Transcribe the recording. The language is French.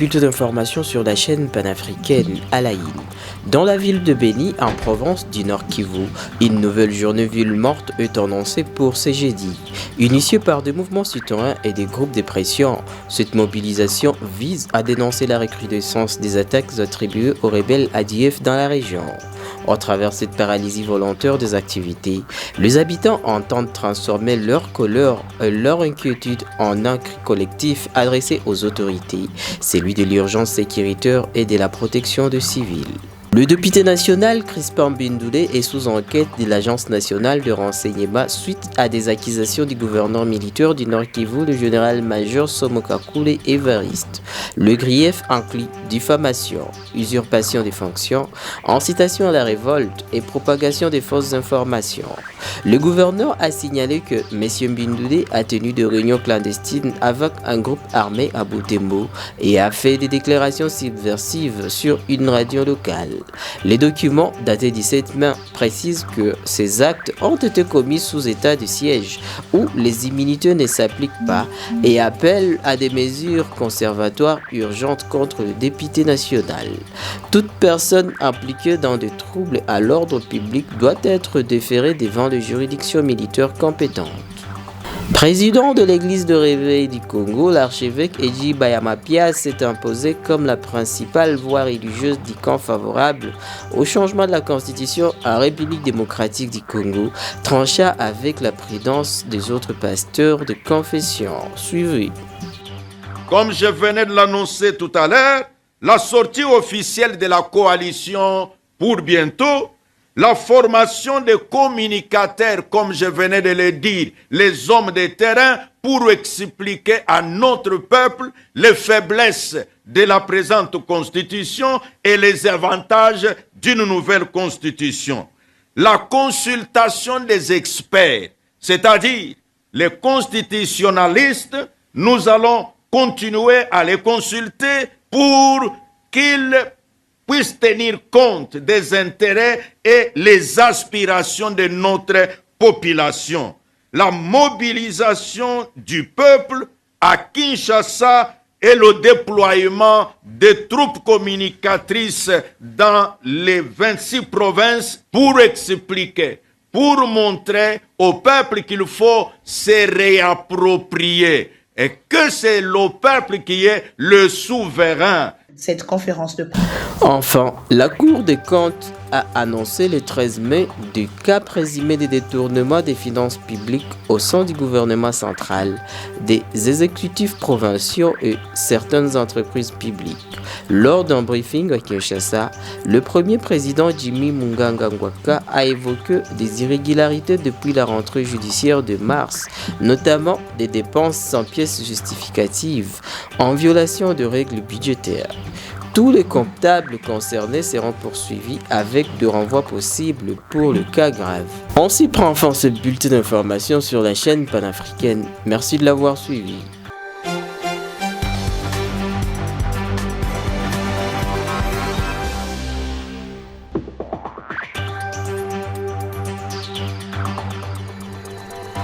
bulletin d'information sur la chaîne panafricaine Alaïn. Dans la ville de Béni, en province du Nord Kivu, une nouvelle journée ville morte est annoncée pour ce jeudi. Initiée par des mouvements citoyens et des groupes de pression, cette mobilisation vise à dénoncer la recrudescence des attaques attribuées aux rebelles ADF dans la région. Au travers cette paralysie volontaire des activités, les habitants entendent transformer leur colère et leur inquiétude en un cri collectif adressé aux autorités, celui de l'urgence sécuritaire et de la protection des civils. Le député national Crispin Bindoulé est sous enquête de l'Agence nationale de renseignement suite à des accusations du gouverneur militaire du Nord Kivu, le général-major Somokakule Évariste. Le grief inclut diffamation, usurpation des fonctions, incitation à la révolte et propagation des fausses informations. Le gouverneur a signalé que M. Bindoulé a tenu des réunions clandestines avec un groupe armé à Butembo et a fait des déclarations subversives sur une radio locale. Les documents datés du 7 mai précisent que ces actes ont été commis sous état de siège où les immunités ne s'appliquent pas et appellent à des mesures conservatoires urgentes contre le député national. Toute personne impliquée dans des troubles à l'ordre public doit être déférée devant les juridictions militaires compétentes. Président de l'église de réveil du Congo, l'archevêque Eji Bayamapia s'est imposé comme la principale voix religieuse du camp favorable au changement de la constitution en République démocratique du Congo, trancha avec la prudence des autres pasteurs de confession. Suivez. Comme je venais de l'annoncer tout à l'heure, la sortie officielle de la coalition pour bientôt, la formation des communicateurs, comme je venais de le dire, les hommes de terrain, pour expliquer à notre peuple les faiblesses de la présente constitution et les avantages d'une nouvelle constitution. La consultation des experts, c'est-à-dire les constitutionnalistes, nous allons continuer à les consulter pour qu'ils puissent tenir compte des intérêts et les aspirations de notre population. La mobilisation du peuple à Kinshasa et le déploiement des troupes communicatrices dans les 26 provinces pour expliquer, pour montrer au peuple qu'il faut se réapproprier et que c'est le peuple qui est le souverain. Cette conférence de presse. Enfin, la Cour des comptes a annoncé le 13 mai des cas présumés de détournement des finances publiques au sein du gouvernement central, des exécutifs provinciaux et certaines entreprises publiques. Lors d'un briefing à Kinshasa, le premier président Jimmy Munganga Ngwaka a évoqué des irrégularités depuis la rentrée judiciaire de mars, notamment des dépenses sans pièces justificatives, en violation de règles budgétaires. Tous les comptables concernés seront poursuivis avec de renvois possibles pour le cas grave. On s'y prend enfin ce bulletin d'information sur la chaîne panafricaine. Merci de l'avoir suivi.